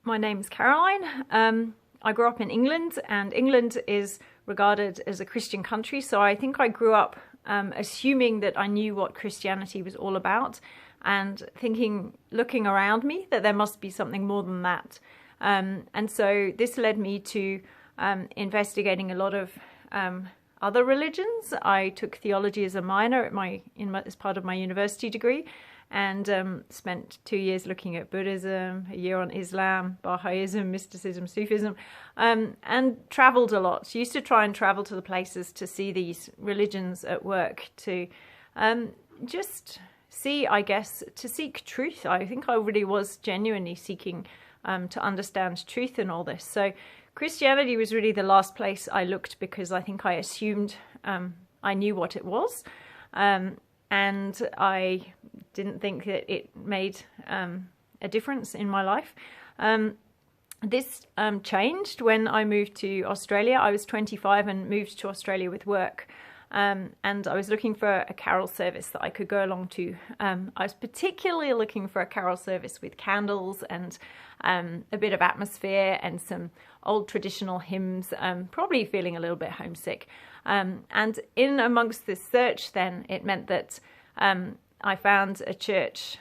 My name's Caroline. I grew up in England, and England is regarded as a Christian country, so I think I grew up assuming that I knew what Christianity was all about, and thinking, looking around me, that there must be something more than that. And so this led me to investigating a lot of other religions. I took theology as a minor as part of my university degree, and spent 2 years looking at Buddhism, a year on Islam, Baha'ism, mysticism, Sufism, and travelled a lot. Used to try and travel to the places to see these religions at work, to just see, I guess, to seek truth. I think I really was genuinely seeking to understand truth in all this. So Christianity was really the last place I looked, because I think I assumed I knew what it was. And I didn't think that it made a difference in my life. This changed when I moved to Australia. I was 25 and moved to Australia with work. And I was looking for a carol service that I could go along to. I was particularly looking for a carol service with candles and a bit of atmosphere and some old traditional hymns, probably feeling a little bit homesick. And in amongst this search then, it meant that I found a church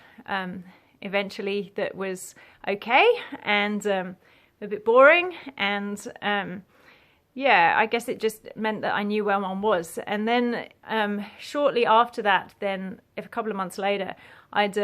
eventually that was okay and a bit boring, and yeah, I guess it just meant that I knew where one was. And then shortly after that, then a couple of months later, I'd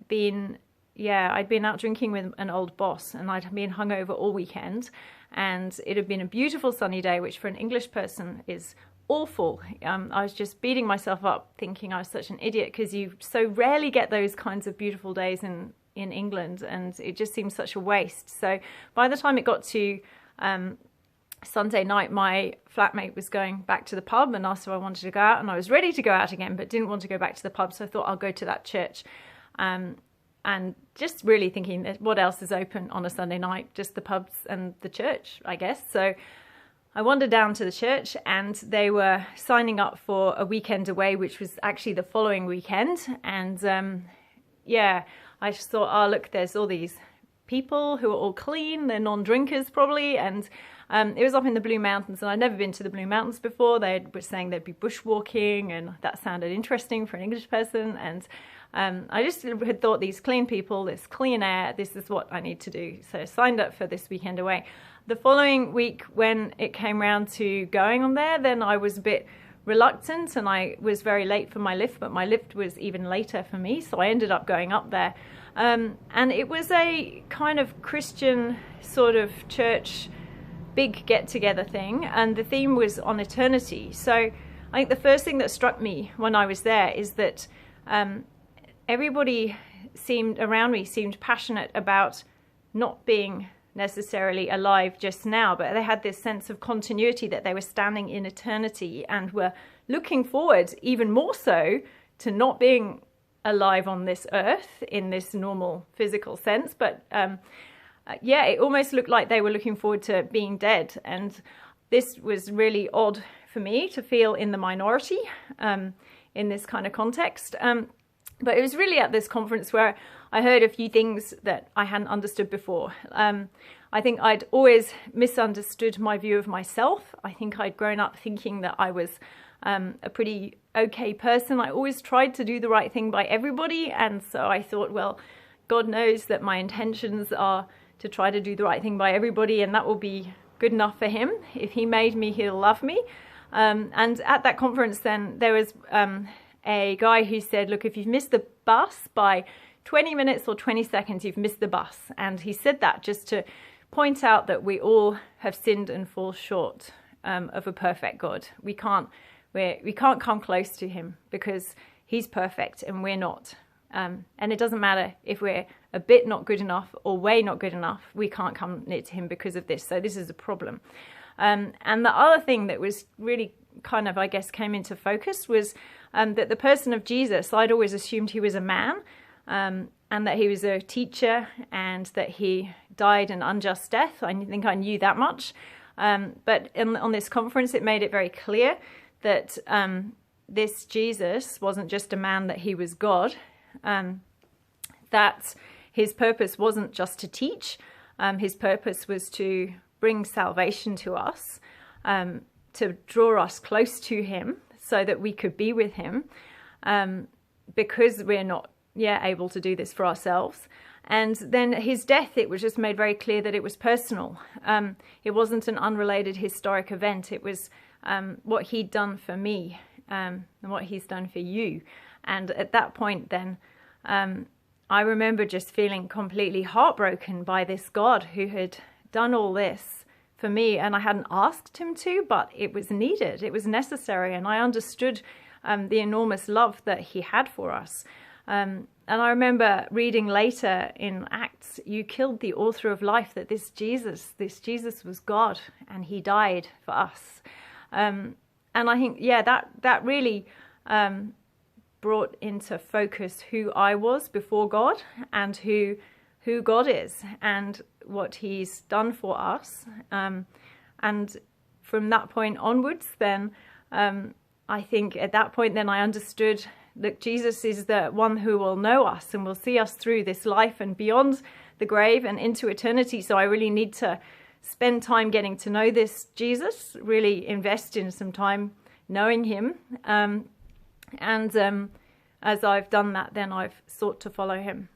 been out drinking with an old boss, and I'd been hungover all weekend, and it had been a beautiful sunny day, which for an English person is awful. I was just beating myself up, thinking I was such an idiot, because you so rarely get those kinds of beautiful days in England, and it just seems such a waste. So by the time it got to Sunday night, my flatmate was going back to the pub and asked if I wanted to go out, and I was ready to go out again but didn't want to go back to the pub, so I thought I'll go to that church. And just really thinking that what else is open on a Sunday night? Just the pubs and the church, I guess. So I wandered down to the church, and they were signing up for a weekend away, which was actually the following weekend. And yeah, I just thought, oh look, there's all these people who are all clean, they're non-drinkers probably, and it was up in the Blue Mountains, and I'd never been to the Blue Mountains before. They were saying there'd be bushwalking, and that sounded interesting for an English person. And I just had thought, these clean people, this clean air, this is what I need to do. So I signed up for this weekend away. The following week, when it came round to going on there, then I was a bit reluctant, and I was very late for my lift, but my lift was even later for me, so I ended up going up there. And it was a kind of Christian sort of church big get-together thing, and the theme was on eternity. So I think the first thing that struck me when I was there is that everybody around me seemed passionate about not being necessarily alive just now, but they had this sense of continuity, that they were standing in eternity and were looking forward even more so to not being alive on this earth in this normal physical sense, but yeah, it almost looked like they were looking forward to being dead. And this was really odd for me to feel in the minority in this kind of context. But it was really at this conference where I heard a few things that I hadn't understood before. I think I'd always misunderstood my view of myself. I think I'd grown up thinking that I was a pretty okay person. I always tried to do the right thing by everybody, and so I thought, well, God knows that my intentions are to try to do the right thing by everybody, and that will be good enough for him. If he made me, he'll love me. And at that conference then, there was a guy who said, look, if you've missed the bus by 20 minutes or 20 seconds, you've missed the bus. And he said that just to point out that we all have sinned and fall short of a perfect God. We can't come close to him because he's perfect and we're not. And it doesn't matter if we're a bit not good enough or way not good enough, we can't come near to him because of this. So this is a problem. And the other thing that was really kind of, I guess, came into focus was that the person of Jesus, I'd always assumed he was a man, and that he was a teacher, and that he died an unjust death. I think I knew that much. But on this conference, it made it very clear that this Jesus wasn't just a man, that he was God, that his purpose wasn't just to teach, His purpose was to bring salvation to us, to draw us close to him so that we could be with him, because we're not able to do this for ourselves. And then his death, it was just made very clear that it was personal. It wasn't an unrelated historic event. It was what he'd done for me, and what he's done for you. And at that point then, I remember just feeling completely heartbroken by this God who had done all this for me, and I hadn't asked him to, but it was needed, it was necessary, and I understood the enormous love that he had for us. And I remember reading later in Acts, you killed the author of life, that this Jesus was God, and he died for us. And I think, that really brought into focus who I was before God, and who God is, and what he's done for us. And from that point onwards, then I think at that point then I understood that Jesus is the one who will know us and will see us through this life and beyond the grave and into eternity. So I really need to spend time getting to know this Jesus, really invest in some time knowing him. As I've done that, then I've sought to follow him.